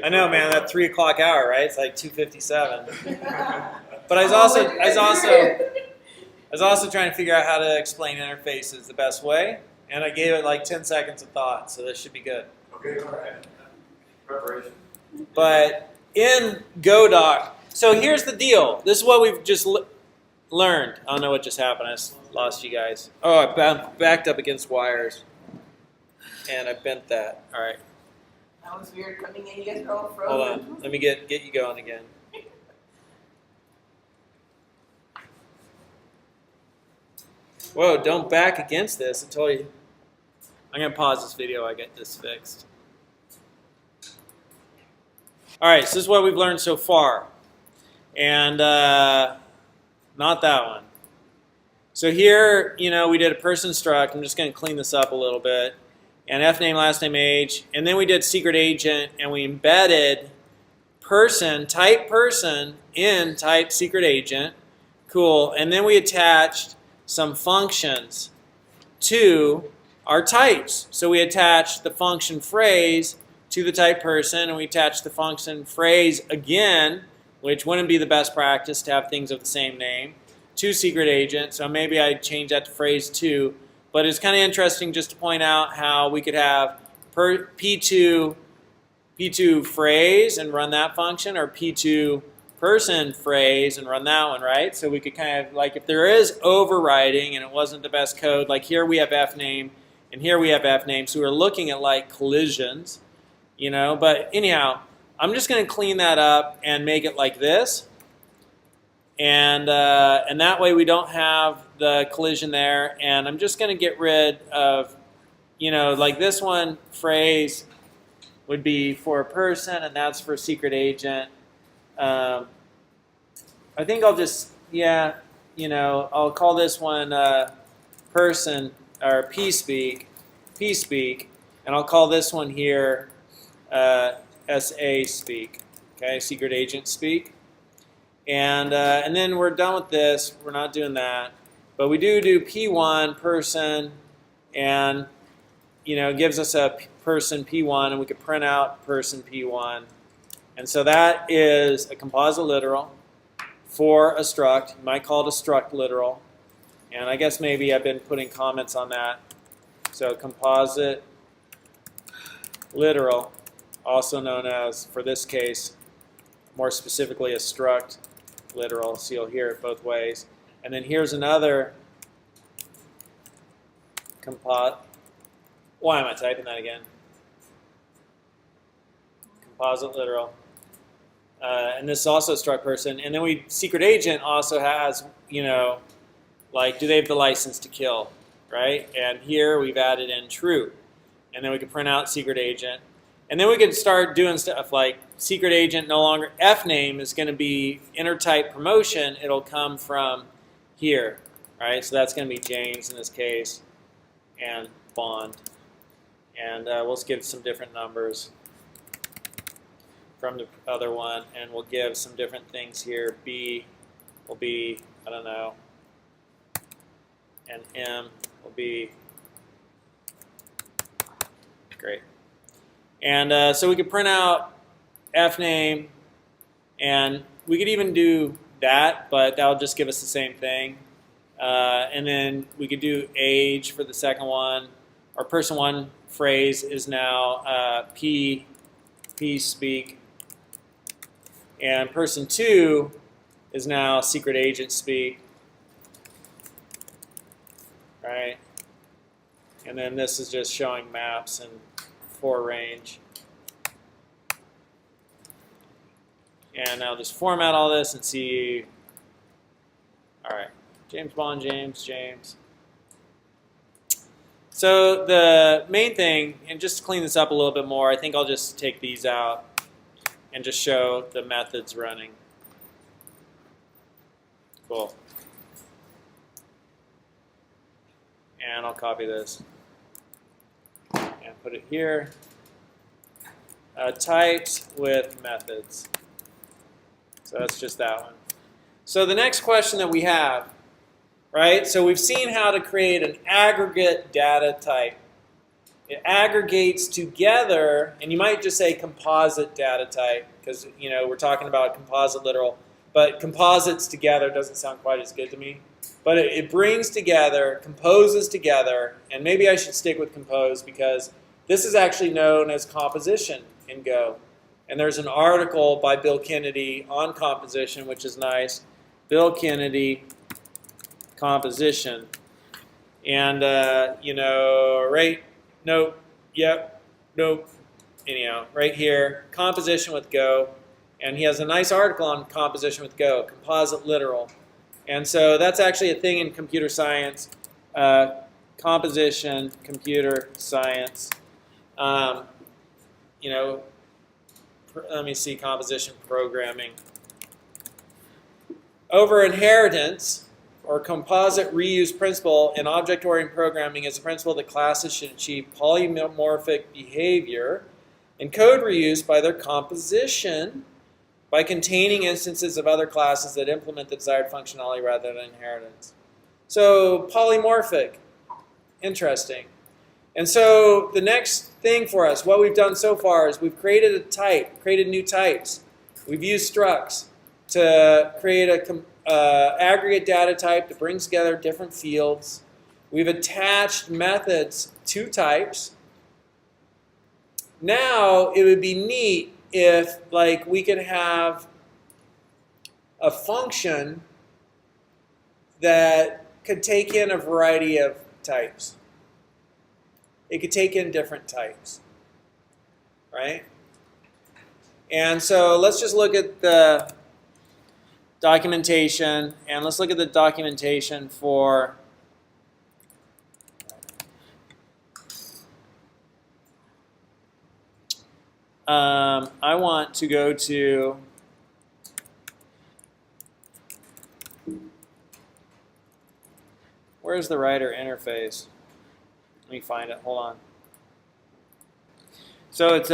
I know, man, that 3 o'clock hour, right? It's like 2:57. But I was also trying to figure out how to explain interfaces the best way, and I gave it like 10 seconds of thought, so this should be good. Okay, all right. Preparation. But in Godoc, so here's the deal. This is what we've just learned. I don't know what just happened. I just lost you guys. Oh, I backed up against wires, and I bent that. All right. That was weird coming in. You guys are all frozen. Hold on. Let me get you going again. Whoa, don't back against this until you... I'm going to pause this video while I get this fixed. All right, so this is what we've learned so far. And not that one. So here, we did a person struct. I'm just going to clean this up a little bit. And fname, last name, age. And then we did secret agent, and we embedded type person in type secret agent. Cool. And then we attached some functions to our types. So we attached the function phrase to the type person, and we attached the function phrase again, which wouldn't be the best practice to have things of the same name, to secret agent. So maybe I'd change that to phrase 2. But it's kind of interesting just to point out how we could have P2 phrase and run that function, or P2 person phrase and run that one, right? So we could kind of, like, if there is overriding and it wasn't the best code, like here we have fname and here we have fname, so we're looking at like collisions, But anyhow, I'm just going to clean that up and make it like this. And that way we don't have the collision there. And I'm just going to get rid of, like this one, phrase would be for a person, and that's for secret agent. I think I'll just, I'll call this one person, or p-speak, and I'll call this one here SA speak, okay, secret agent speak. And then we're done with this. We're not doing that. But we do P1 person, and it gives us a person P1, and we could print out person P1. And so that is a composite literal for a struct. You might call it a struct literal. And I guess maybe I've been putting comments on that. So composite literal, also known as, for this case, more specifically a struct literal, so you'll hear it both ways. And then here's another why am I typing that again? Composite literal. And this is also a struct person. And then secret agent also has, like, do they have the license to kill, right? And here we've added in true. And then we can print out secret agent. And then we can start doing stuff like secret agent no longer, fname is going to be intertype promotion. It'll come from here, right? So that's going to be James in this case, and Bond. And we'll just give some different numbers from the other one, and we'll give some different things here. B will be, I don't know, and M will be, great. And so we could print out fname, and we could even do that, but that'll just give us the same thing. And then we could do age for the second one. Our person 1 phrase is now P speak, and person 2 is now secret agent speak, right? And then this is just showing maps and for range. And I'll just format all this and see. All right, James Bond, James. So the main thing, and just to clean this up a little bit more, I think I'll just take these out and just show the methods running. Cool. And I'll copy this and put it here. Types with methods. So that's just that one. So the next question that we have, right? So we've seen how to create an aggregate data type It aggregates together, and you might just say composite data type, because we're talking about composite literal, but composites together doesn't sound quite as good to me. But it brings together, composes together, and maybe I should stick with compose because this is actually known as composition in Go. And there's an article by Bill Kennedy on composition, which is nice. Bill Kennedy, composition. And, right, nope, yep, nope. Anyhow, right here, composition with Go. And he has a nice article on composition with Go, composite literal. And so that's actually a thing in computer science, composition, computer science. Let me see, composition programming. Over inheritance, or composite reuse principle in object-oriented programming is the principle that classes should achieve polymorphic behavior in code reuse by their composition by containing instances of other classes that implement the desired functionality rather than inheritance. So polymorphic, interesting. And so the next thing for us, what we've done so far is we've created a type, created new types. We've used structs to create an aggregate data type that brings together different fields. We've attached methods to types. Now it would be neat if we could have a function that could take in a variety of types. It could take in different types, right? And so let's just look at the documentation, and let's look at the documentation for I want to go to where's the writer interface? Let me find it. Hold on. So it's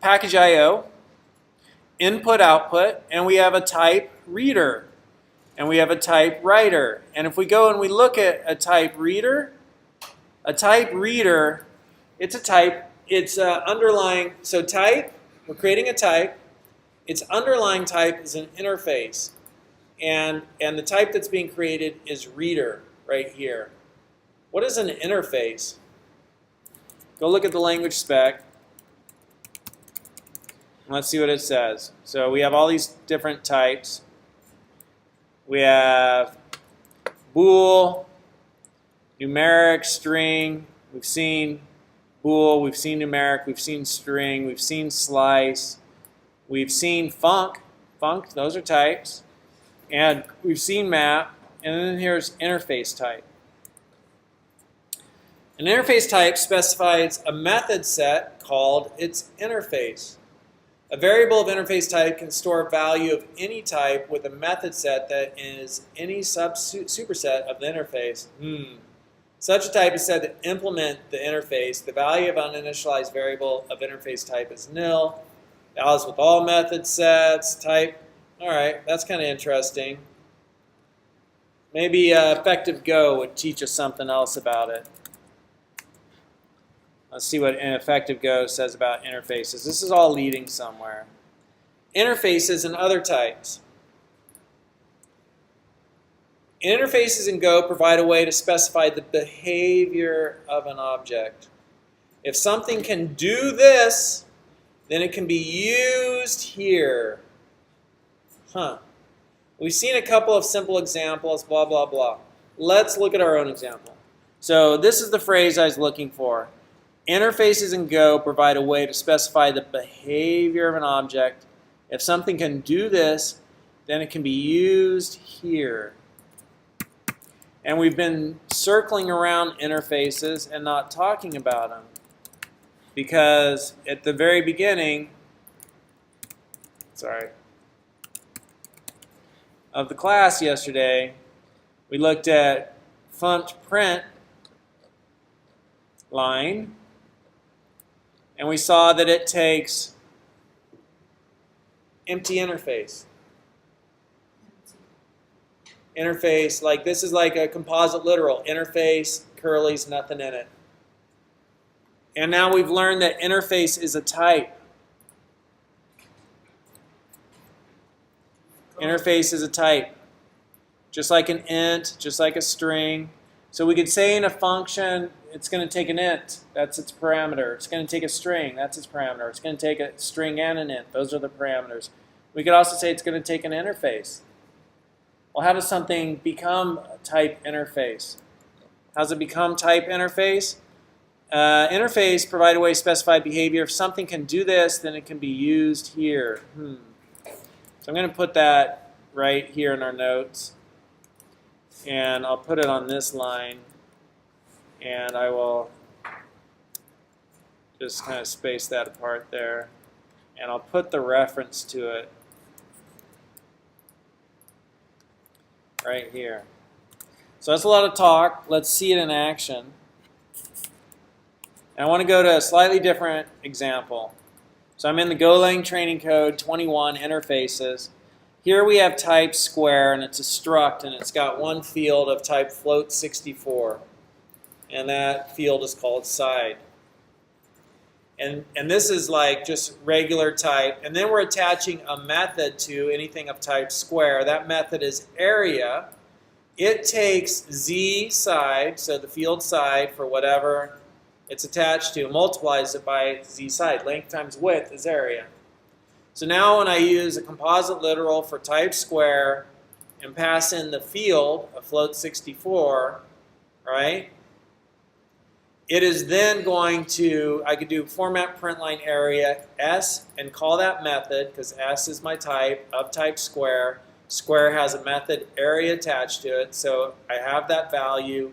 package IO, input output, and we have a type reader, and we have a type writer. And if we go and we look at a type reader, it's a type. It's underlying, so type, we're creating a type. Its underlying type is an interface. And the type that's being created is reader right here. What is an interface? Go look at the language spec. And let's see what it says. So we have all these different types. We have bool, numeric, string. We've seen bool, we've seen numeric, we've seen string, we've seen slice, we've seen func, those are types, and we've seen map, and then here's interface type. An interface type specifies a method set called its interface. A variable of interface type can store a value of any type with a method set that is any superset of the interface. Such a type is said to implement the interface. The value of uninitialized variable of interface type is nil. Values with all method sets, type. All right, that's kind of interesting. Maybe effective Go would teach us something else about it. Let's see what effective Go says about interfaces. This is all leading somewhere. Interfaces and other types. Interfaces in Go provide a way to specify the behavior of an object. If something can do this, then it can be used here. We've seen a couple of simple examples, blah, blah, blah. Let's look at our own example. So this is the phrase I was looking for. Interfaces in Go provide a way to specify the behavior of an object. If something can do this, then it can be used here. And we've been circling around interfaces and not talking about them. Because at the very beginning, of the class yesterday, we looked at funct print line, and we saw that it takes empty interface. Interface, like this is like a composite literal. Interface, curly's, nothing in it. And now we've learned that interface is a type. Interface is a type. Just like an int, just like a string. So we could say in a function, it's going to take an int. That's its parameter. It's going to take a string. That's its parameter. It's going to take a string and an int. Those are the parameters. We could also say it's going to take an interface. Well, how does something become a type interface? How does it become type interface? Interface provide a way to specify behavior. If something can do this, then it can be used here. So I'm going to put that right here in our notes. And I'll put it on this line. And I will just kind of space that apart there. And I'll put the reference to it right here. So that's a lot of talk. Let's see it in action. And I want to go to a slightly different example. So I'm in the Golang training code 21 interfaces. Here we have type square, and it's a struct, and it's got one field of type float64. And that field is called side. And this is like just regular type. And then we're attaching a method to anything of type square. That method is area. It takes z side, so the field side for whatever it's attached to, multiplies it by z side. Length times width is area. So now when I use a composite literal for type square and pass in the field of float64, right? It is then going to, I could do format println area s and call that method, because s is my type of type square. Square has a method area attached to it, so I have that value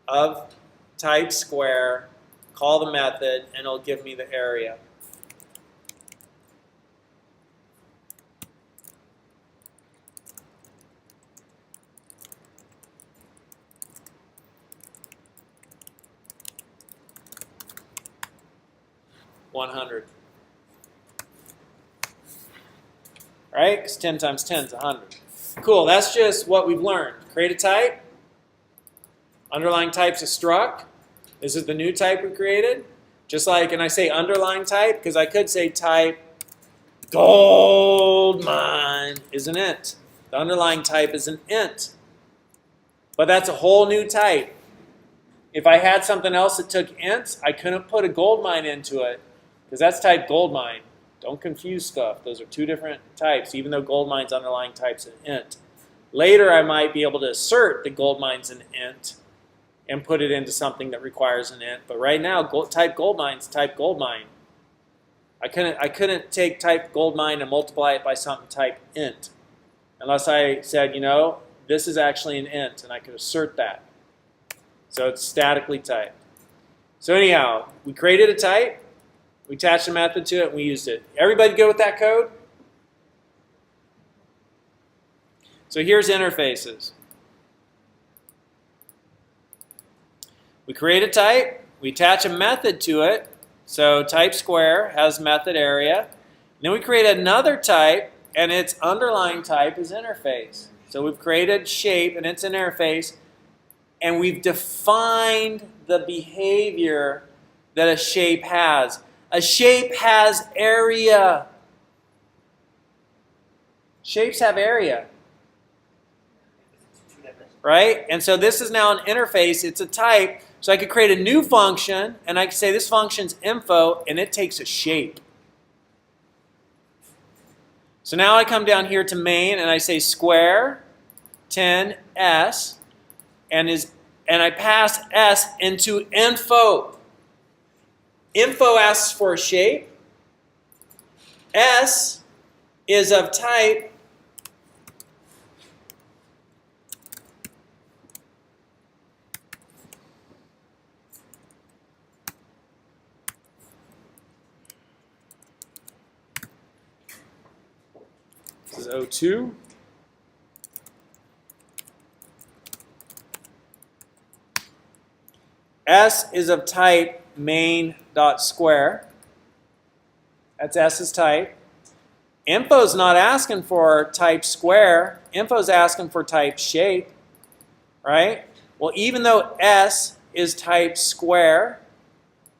of type square, call the method, and it'll give me the area. $100. Right? Because 10 times 10 is 100. Cool, that's just what we've learned. Create a type. Underlying type's a struct. This is the new type we created. Just like, and I say underlying type because I could say type gold mine is an int. The underlying type is an int. But that's a whole new type. If I had something else that took ints, I couldn't put a gold mine into it because that's type gold mine. Don't confuse stuff. Those are two different types, even though gold mine's underlying type's an int. Later, I might be able to assert that gold mine's an int and put it into something that requires an int. But right now, type gold mine's type gold mine. I couldn't take type gold mine and multiply it by something type int, unless I said, you know, this is actually an int, and I could assert that. So it's statically typed. So anyhow, we created a type. We attached a method to it, and we used it. Everybody good with that code? So here's interfaces. We create a type. We attach a method to it. So type square has method area. And then we create another type, and its underlying type is interface. So we've created shape, and it's an interface. And we've defined the behavior that a shape has. A shape has area. Shapes have area. Right? And so this is now an interface. It's a type. So I could create a new function, and I could say this function's info, and it takes a shape. So now I come down here to main, and I say square 10s, and I pass s into info. Info asks for a shape. S is of type this is O2. S is of type main.square. That's S's type. Info's not asking for type square. Info's asking for type shape, right? Well, even though S is type square,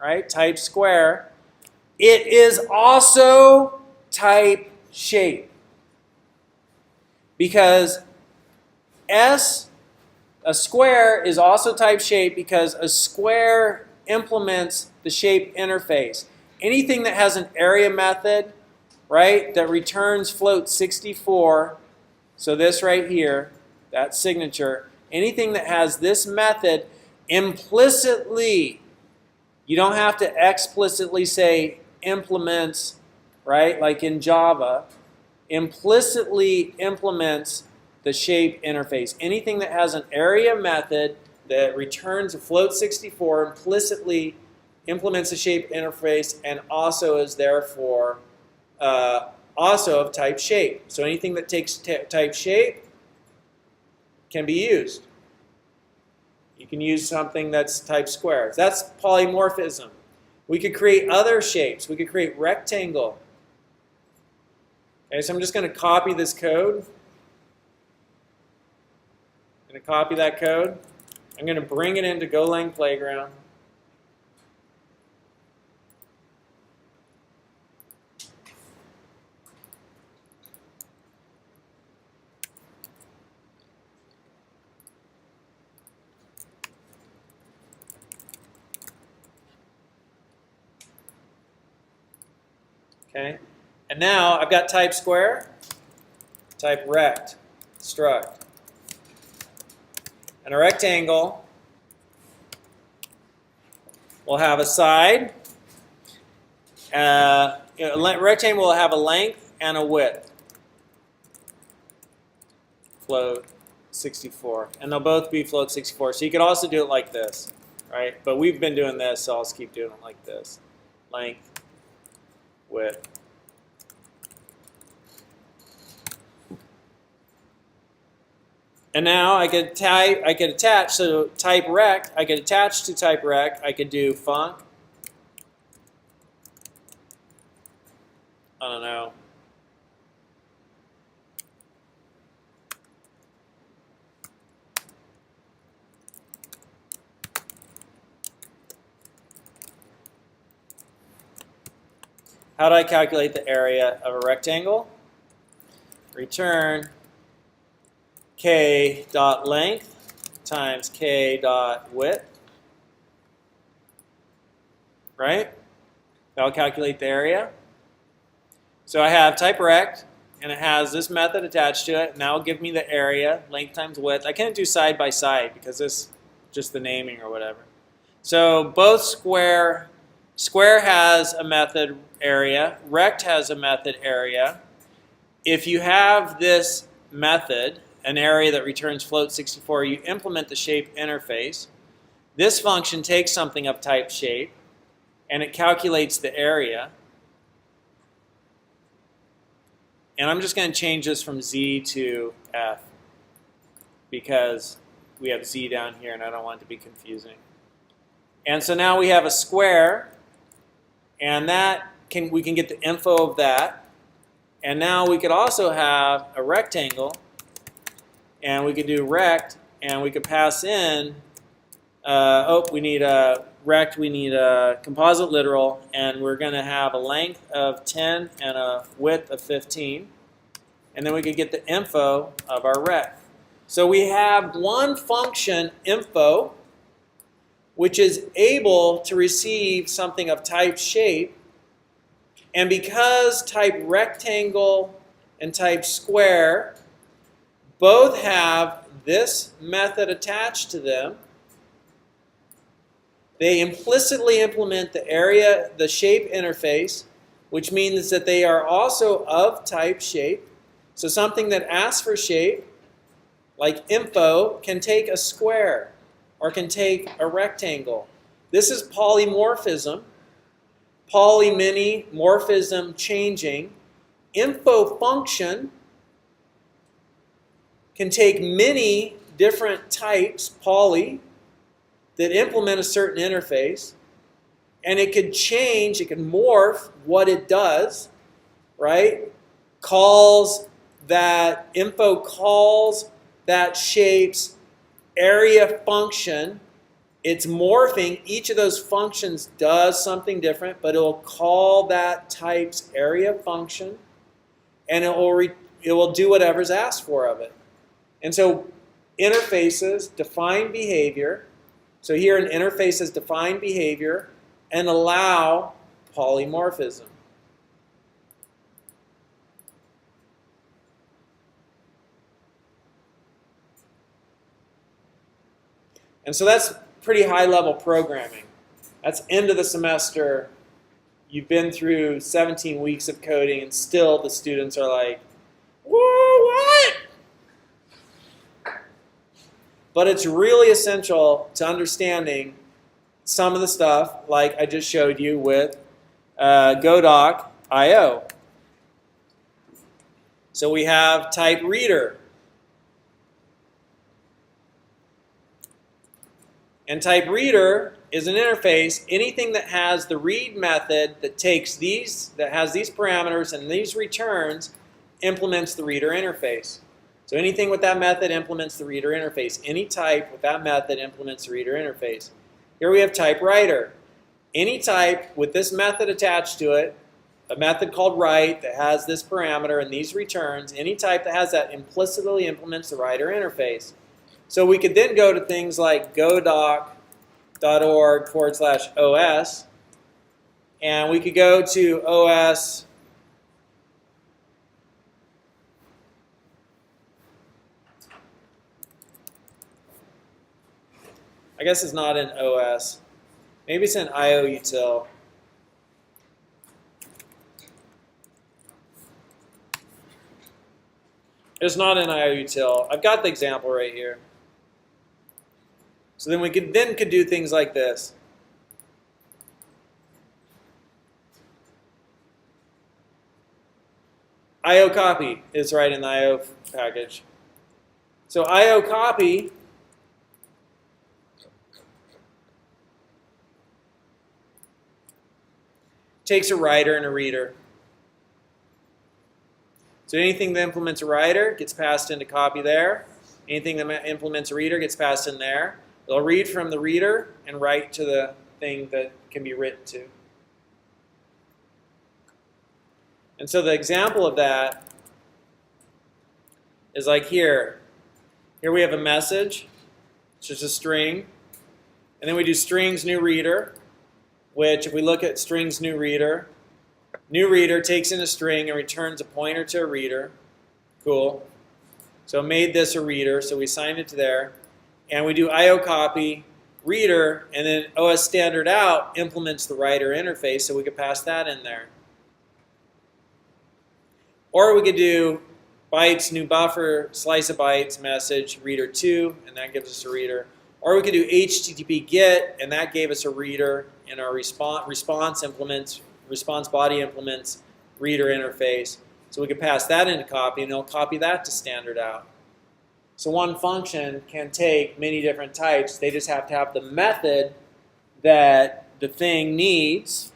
right? Type square. It is also type shape. Because a square is also type shape because a square implements the shape interface. Anything that has an area method, right, that returns float 64, so this right here, that signature, anything that has this method implicitly, you don't have to explicitly say implements, right, like in Java, implicitly implements the shape interface. Anything that has an area method that returns a float 64 implicitly implements a shape interface and also is therefore also of type shape. So anything that takes type shape can be used. You can use something that's type square. That's polymorphism. We could create other shapes. We could create rectangle. Okay, so I'm just going to copy this code. I'm going to copy that code. I'm going to bring it into Golang Playground. Okay, and now I've got type square, type rect, struct. And a rectangle will have a side. A rectangle will have a length and a width. Float 64. And they'll both be float 64. So you could also do it like this, right? But we've been doing this, so I'll just keep doing it like this. Length, width. And now I could attach, so type rect, I could attach to type rect, I could do func. I don't know. How do I calculate the area of a rectangle? Return k.length times k.width, right? That'll calculate the area. So I have type rect, and it has this method attached to it, and that will give me the area, length times width. I can't do side by side because this is just the naming or whatever. So both square has a method area, rect has a method area. If you have this method, an area that returns float 64, you implement the shape interface. This function takes something of type shape, and it calculates the area. And I'm just going to change this from Z to F because we have Z down here, and I don't want it to be confusing. And so now we have a square, and we can get the info of that. And now we could also have a rectangle, and we could do rect, and we could pass in, we need a rect, we need a composite literal, and we're going to have a length of 10 and a width of 15. And then we could get the info of our rect. So we have one function, info, which is able to receive something of type shape. And because type rectangle and type square both have this method attached to them, they implicitly implement the shape interface, which means that they are also of type shape. So something that asks for shape, like info, can take a square or can take a rectangle. This is polymorphism. Poly, many, morphism, changing. Info function can take many different types, poly, that implement a certain interface, and it could change, it can morph what it does, right? Info calls that shape's area function it's morphing. Each of those functions does something different, but it will call that type's area function, and it will do whatever's asked for of it. And so interfaces define behavior. So here an interface is define behavior and allow polymorphism. And so that's pretty high-level programming. That's end of the semester. You've been through 17 weeks of coding, and still the students are like, whoa, what? But it's really essential to understanding some of the stuff like I just showed you with Godoc.io. So we have type reader. And type reader is an interface. Anything that has the read method that takes these, that has these parameters and these returns, implements the reader interface. So anything with that method implements the reader interface. Any type with that method implements the reader interface. Here we have type writer. Any type with this method attached to it, a method called write that has this parameter and these returns, any type that has that implicitly implements the writer interface. So we could then go to things like godoc.org/OS, and we could go to OS. I guess it's not in OS. Maybe it's in IOUtil. It's not in IOUtil. I've got the example right here. So then we could do things like this. IO copy is right in the IO package. So IO copy takes a writer and a reader. So anything that implements a writer gets passed into copy there. Anything that implements a reader gets passed in there. They'll read from the reader and write to the thing that can be written to. And so the example of that is like here. Here we have a message, which is a string. And then we do strings new reader, which if we look at strings new reader takes in a string and returns a pointer to a reader. Cool. So made this a reader, so we assigned it to there. And we do IO copy reader, and then OS standard out implements the writer interface, so we could pass that in there. Or we could do bytes, new buffer, slice of bytes, message, reader 2, and that gives us a reader. Or we could do HTTP GET, and that gave us a reader, and our response body implements reader interface. So we could pass that into copy, and it'll copy that to standard out. So one function can take many different types. They just have to have the method that the thing needs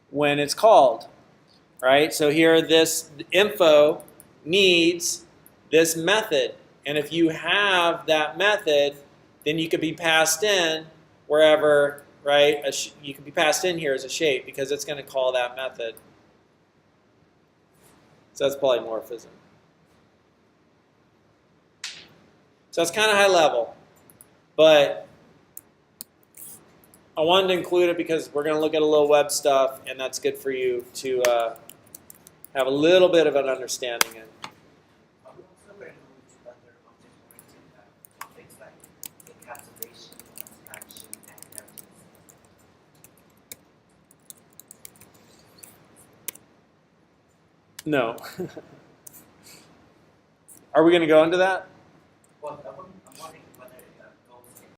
when it's called, right? So here this info needs this method. And if you have that method, then you could be passed in wherever, right? You could be passed in here as a shape because it's going to call that method. So that's polymorphism. So it's kind of high level, but I wanted to include it because we're going to look at a little web stuff, and that's good for you to have a little bit of an understanding in. Are we also going to other object-oriented topics like encapsulation, abstraction, and inheritance? No. Are we going to go into that? Well, I wouldn't